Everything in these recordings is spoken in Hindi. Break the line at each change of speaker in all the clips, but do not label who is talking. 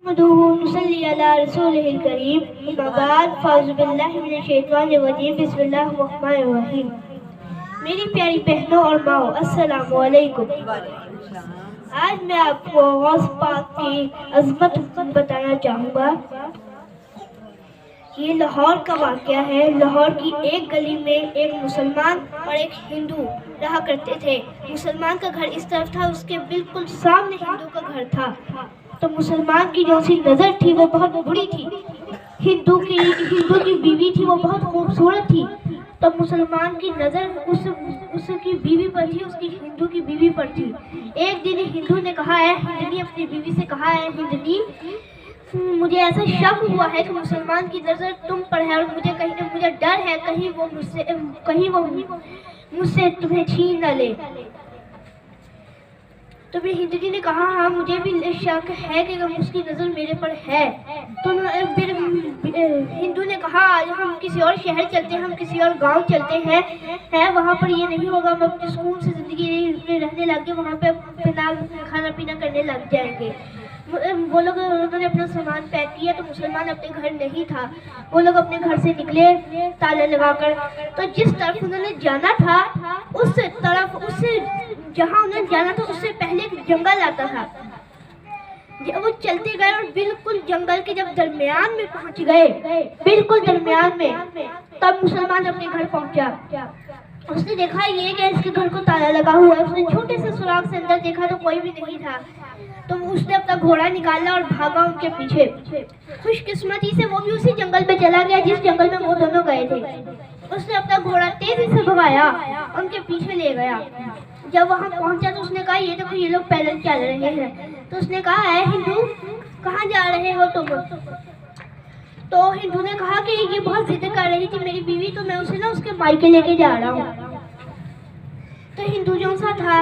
मुसल्ली अला रसूलिहिल करीम अम्मा बाद फ़ाउज़ु बिल्लाहि मिनश शैतानिर रजीम बिस्मिल्लाहिर रहमानिर रहीम। मेरी प्यारी बहनों और माओ, अस्सलामु अलैकुम। आज मैं आपको गौस पाक की अज़मत बताना चाहूँगा। ये लाहौर का वाक़या है। लाहौर की एक गली में एक मुसलमान और एक हिंदू रहा करते थे। मुसलमान का घर इस तरफ था, उसके बिल्कुल सामने हिंदू का घर था। तो मुसलमान की जो सी नज़र थी वो बहुत बुरी थी। हिंदू की बीवी थी, वो बहुत खूबसूरत थी। तो मुसलमान की नज़र उसकी बीवी पर थी, उसकी हिंदू की बीवी पर थी। एक दिन हिंदू ने कहा है, हिंदनी अपनी बीवी से कहा है, हिंदनी मुझे ऐसा शक हुआ है कि मुसलमान की नज़र तुम पर है और मुझे डर है कहीं वो मुझसे तुम्हें छीन न ले। तो फिर हिंदू ने कहा हाँ मुझे भी शक है कि उसकी नज़र मेरे पर है। तो फिर हिंदू ने कहा आज हम किसी और शहर चलते हैं, हम किसी और गांव चलते हैं वहाँ पर ये नहीं होगा, हम अपने सुकून से ज़िंदगी रहने लग गए, वहाँ पे खाना पीना करने लग जाएंगे। वो लोग उन्होंने अपना सामान पैक किया तो मुसलमान अपने घर नहीं था। वो लोग अपने घर से निकले ताले लगाकर। तो जिस तरफ उन्होंने जाना था उससे जहाँ उन्होंने जाना था उससे पहले एक जंगल आता था। वो चलते गए और बिल्कुल जंगल के जब दरमियान में पहुंच गए, बिल्कुल दरमियान में, तब मुसलमान अपने घर पहुंचा। उसने देखा ये कि इसके घर को ताला लगा हुआ है। उसने छोटे से सुराख से अंदर देखा तो कोई भी नहीं था। तो उसने अपना घोड़ा निकाला और भागा उनके पीछे। खुशकिस्मती से वो भी उसी जंगल में चला गया जिस जंगल में वो दोनों गए थे। उसने अपना घोड़ा तेजी से भगाया, उनके पीछे ले गया। जब वहां पहुंचा तो उसने कहा ये देखो ये लोग पैदल चल रहे हैं। तो उसने कहा है हिंदू कहाँ जा रहे हो तुम? तो हिंदू ने कहा कि ये बहुत जिद कर रही थी मेरी बीवी, तो मैं उसे ना उसके मायके लेके जा रहा हूँ। तो हिंदू जो सा था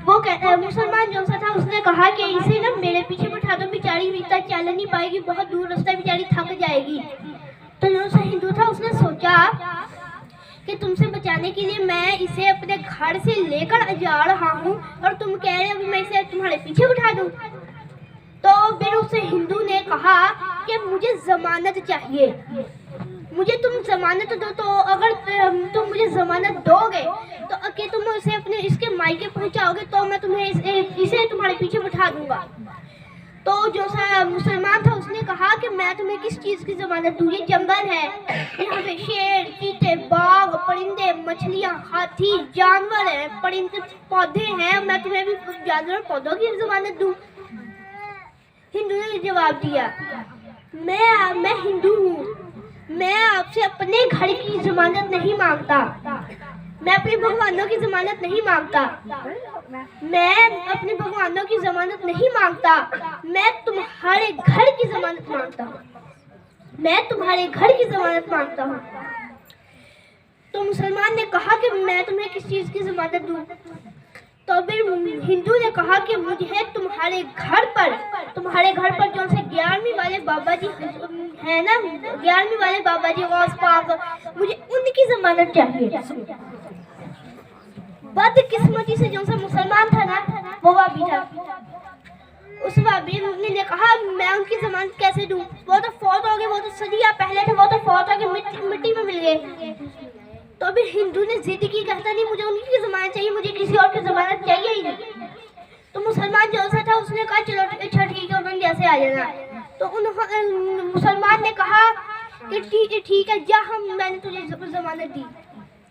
वो मुसलमान जो सा था उसने कहा कि इसे ना मेरे पीछे बैठा दो, बेचारी इतना चल नहीं पाएगी, बहुत दूर रास्ता, बेचारी थक जाएगी। तो जो सा हिंदू था उसने सोचा कि तुमसे बचाने के लिए मैं इसे अपने घर से लेकर जा रहा हूँ और तुम कह रहे हो कि मैं इसे तुम्हारे पीछे बिठा दूँ। तो फिर उसे हिंदू ने कहा कि मुझे जमानत चाहिए, मुझे तुम जमानत दो। तो अगर तुम मुझे जमानत दोगे तो कि तुम इसे अपने इसके मायके पहुंचाओगे तो मैं तुम्हें इसे तुम्हारे पीछे बिठा दूंगा। तो जो सा मुसलमान था उसने कहा कि मैं तुम्हें किस चीज़ की जमानत दूँ? ये जंगल है, यहाँ पे शेर, चीते, बाघ, परिंदे, मछलियाँ, हाथी, जानवर हैं, परिंदे, पौधे हैं, मैं तुम्हें भी जानवर पौधों की जमानत दूँ? हिंदू ने जवाब दिया मैं हिंदू हूँ, मैं आपसे अपने घर की जमानत नहीं मांगता, मैं अपने भगवानों की जमानत नहीं मांगता, मैं अपने भगवानों की जमानत नहीं मांगता, मैं तुम्हारे घर की जमानत मांगता हूँ, मैं तुम्हारे घर की जमानत मांगता हूँ। तो मुसलमान ने कहा कि मैं तुम्हें किस चीज़ की जमानत दूँ? तो फिर हिंदू ने कहा कि मुझे तुम्हारे घर पर जो से 11वीं वाले बाबा जी है ना, 11वीं वाले बाबा जी गौस पाक, मुझे उनकी जमानत चाहिए। बदकिस्मती से जो सा मुसलमान था ना वो वाबी था। उस वाबी ने कहा मैं उनकी जमानत कैसे दूं? वो तो फौत हो गए, वो तो सदियां पहले थे, वो तो फौत हो गए, मिट्टी में मिल गए। तो अभी हिंदू ने जिद की, कहता नहीं मुझे उनकी जमानत चाहिए, मुझे किसी और की जमानत चाहिए ही नहीं। तो मुसलमान जो सा था उसने कहा चलो अच्छा ठीक है, उन्होंने जैसे आ जाना। तो मुसलमान ने कहा कि ठीक है जा, मैंने तुझे जमानत दी,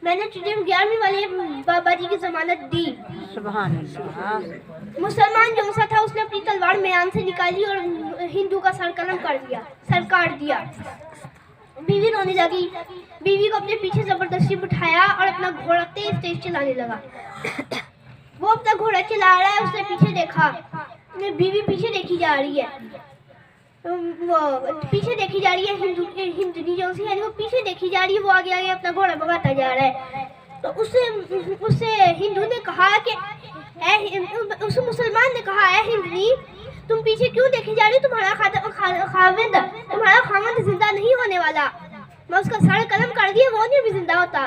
मैंने तुझे 11वीं वाले बाबा जी की जमानत दी। सुभान अल्लाह। मुसलमान जो सा था उसने अपनी तलवार म्यान से निकाली और हिंदू का सर कलम कर दिया, सर काट दिया। बीवी रोने लगी, बीवी को अपने पीछे जबरदस्ती बिठाया और अपना घोड़ा तेज चलाने लगा। वो अपना घोड़ा चला रहा है, उसने पीछे देखा, बीवी पीछे देखी जा रही है, हिंदू जो सी है वो पीछे देखी जा रही है, वो आगे अपना घोड़ा भगाता जा रहा है। तो उससे हिंदू ने कहा कि उस मुसलमान ने कहा है हिंदनी तुम पीछे क्यों देखी जा रही हो? तुम्हारा खामद जिंदा नहीं होने वाला, मैं उसका सर कलम कर दिया, वो नहीं भी जिंदा होता।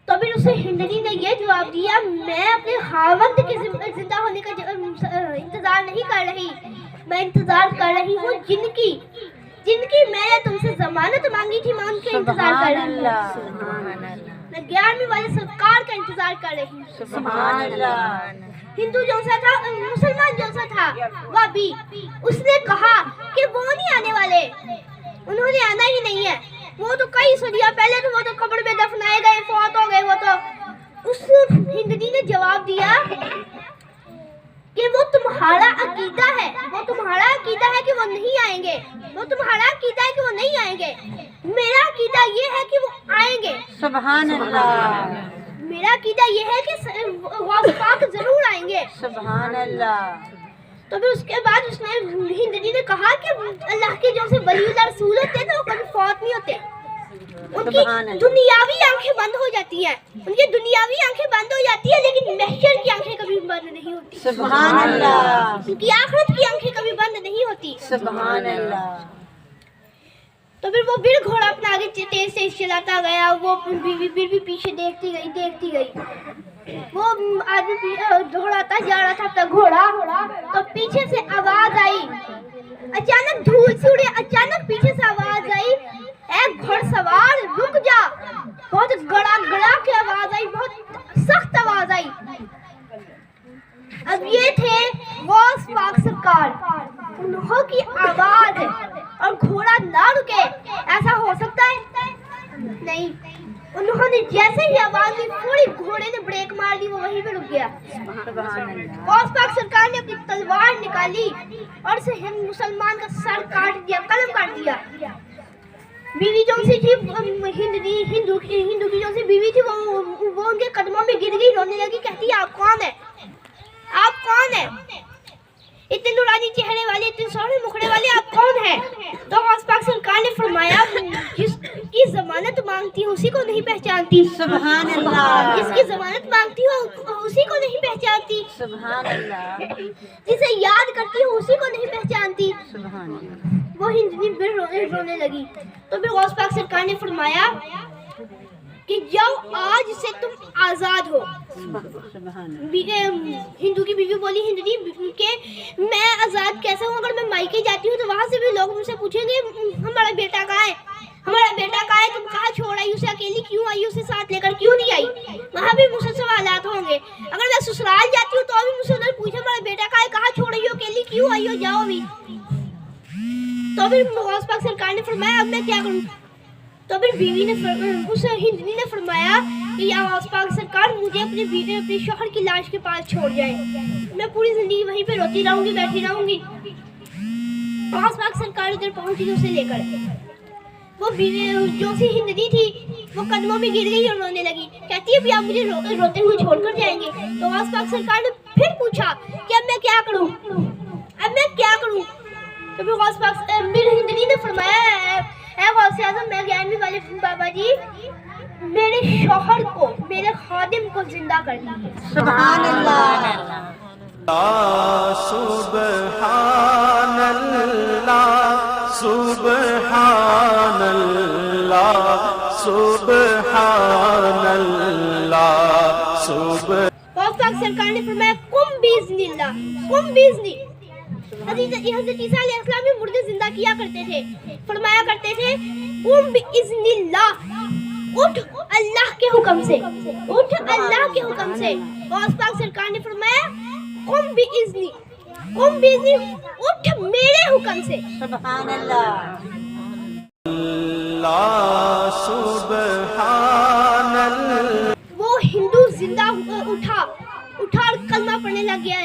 तो फिर उसे हिंदनी ने यह जवाब दिया मैं अपने खामद के जिंदा होने का इंतजार नहीं कर रही, मैं इंतजार कर रही हूँ जिनकी मैंने तुमसे जमानत मांगी थी, मैं उनके इंतजार कर रही हूँ। मैं 11वीं वाले सरकार का इंतजार कर रही हूँ। हिंदू जो सा था, मुसलमान जो सा था, वह भी उसने कहा कि वो नहीं आने वाले, उन्होंने आना ही नहीं है। वो तो कई सदियां पहले तो वो तो कब्र में दफनाए गए, फौत हो गए। वो तो उस हिंदू ने जवाब दिया कि वो तुम्हारा अकीदा है, वो तुम्हारा अकीदा है कि वो नहीं आएंगे, वो तुम्हारा अकीदा है कि वो नहीं आएंगे। मेरा अकीदा ये है कि वो आएंगे। सुभान अल्लाह। मेरा अकीदा ये है कि गौस पाक जरूर आएंगे। सुभान अल्लाह। तो फिर उसके बाद उसने हिंदू ने कहा कि अल्लाह के जो से वलीउल्लाह रसूल होते हैं तो वो कभी फौत नहीं होते। उनकी दुनियावी आंखें बंद हो जाती हैं, उनकी दुनियावी आंखें बंद हो जाती है, लेकिन महशर की आंखें कभी बंद नहीं होती। सुभान अल्लाह। उनकी आखिरत की आंखें कभी बंद नहीं होती। सुभान अल्लाह। तो फिर वो फिर घोड़ा अपना आगे तेज से चलाता गया। वो बीवी फिर भी पीछे देखती गई। वो आदमी दौड़ाता जा रहा था अपना घोड़ा, तो पीछे से आवाज आई, अचानक धूल से उड़ी, अचानक पीछे से आवाज आई, ए घुड़सवार रुक जा। बहुत गड़ा के आवाज आई, बहुत सख्त आवाज आई। अब ये थे गौस पाक सरकार, उनकी आवाज और घोड़ा ना रुके, ऐसा हो सकता है? नहीं। उन्होंने जैसे ही आवाज दी, पूरी घोड़े ने ब्रेक मार दी, वो वहीं पे रुक गया। गौस पाक सरकार ने अपनी तलवार निकाली और उसे मुसलमान का सर काट दिया, कलम काट दिया। बीवी जो सी थी हिंदू की जो सी बीवी थी, वो उनके कदमों में गिर गई, रोने लगी, कहती है आप कौन है, आप कौन है, इतने नूरानी चेहरे वाले, इतने सोने मुखड़े वाले, आप कौन है? तो गौस पाक सरकार ने फरमाया, जिसकी जमानत मांगती हो उसी को नहीं पहचानती। सुभान अल्लाह। जिसकी जमानत मांगती हो उसी को नहीं पहचानती। सुभान अल्लाह। जिसे याद करती हो उसी को नहीं पहचानती। सुभान अल्लाह। वो हिंदू फिर रोने लगी। तो फिर गौस पाक सरकार ने फरमाया कि जाओ, आज से तुम आजाद हो। हिंदू की बीवी बोली, हिंदू के मैं आजाद कैसे हूँ? अगर मैं मायके जाती हूँ तो वहाँ से भी लोग मुझसे पूछेंगे हमारा बेटा कहाँ है, हमारा बेटा कहाँ है, तुम कहाँ छोड़ आई उसे, अकेली क्यों आई, उसे साथ लेकर क्यों नहीं आई? वहाँ भी मुझसे सवालात होंगे। अगर मैं ससुराल जाती हूँ तो अभी मुझसे उधर पूछे हमारा बेटा कहाँ है, कहाँ छोड़ आई हो, अकेली क्यों आई हो, जाओ अभी। तो फिर गौस पाक सरकार ने फरमाया अब मैं क्या करूँ? तो फिर बीवी ने उस हिंदनी ने फरमाया कि या गौस पाक सरकार मुझे अपने शौहर की लाश के पास छोड़ जाए, मैं पूरी जिंदगी वहीं पे रोती रहूंगी, बैठी रहूंगी। गौस पाक सरकार उधर पहुंची उसे लेकर। वो बीवी जो सी हिंदनी थी वो कदमों में गिर गई और रोने लगी, कहती है आप मुझे रोते हुए छोड़कर जाएंगे? तो गौस पाक सरकार ने फिर पूछा कि अब मैं क्या करूँ, अब मैं क्या करूँ? तो फिर गौस पाक हिंदनी ने फरमाया, गौसे आज़म मैं 11वीं वाले बाबा जी, मेरे शौहर को, मेरे खादिम को जिंदा कर दीजिए। सुभान अल्लाह।
सुभान अल्लाह, सुभान अल्लाह, सुभान अल्लाह, सुभान।
गौस पाक सरकार ने फरमाया कुम बिइज़्निल्लाह, कुम बिइज़्नी। हज़रत ईसा अलैहिस्सलाम भी मुर्दे जिंदा किया करते थे, फरमाया करते थे कुम बिइज़्निल्लाह, उठ अल्लाह के हुक्म से, उठ अल्लाह के हुक्म से। गौस पाक सरकार ने फरमाया कुम बिइज़्नी, कुम बिइज़्नी, उठ मेरे हुक्म से। सुभान अल्लाह।
सुभान अल्लाह।
वो हिंदू जिंदा उठा और कलमा पढ़ने लग गया।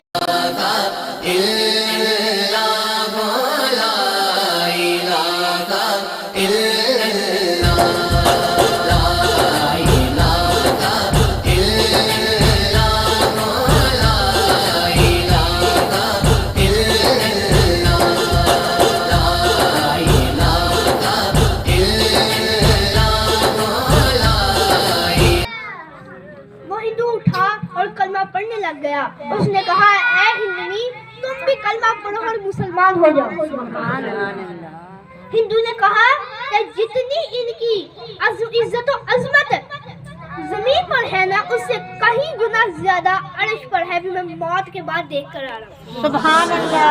पढ़ने लग गया। उसने कहा ऐ हिंदनी तुम भी कलमा पढ़ो और मुसलमान हो जाओ। हिंदू ने कहा कि जितनी इनकी इज्जत और अजमत जमीन पर है ना, उससे कहीं गुना ज्यादा अर्श पर है। भी मैं मौत के बाद देख कर आ रहा हूँ। सुभान अल्लाह।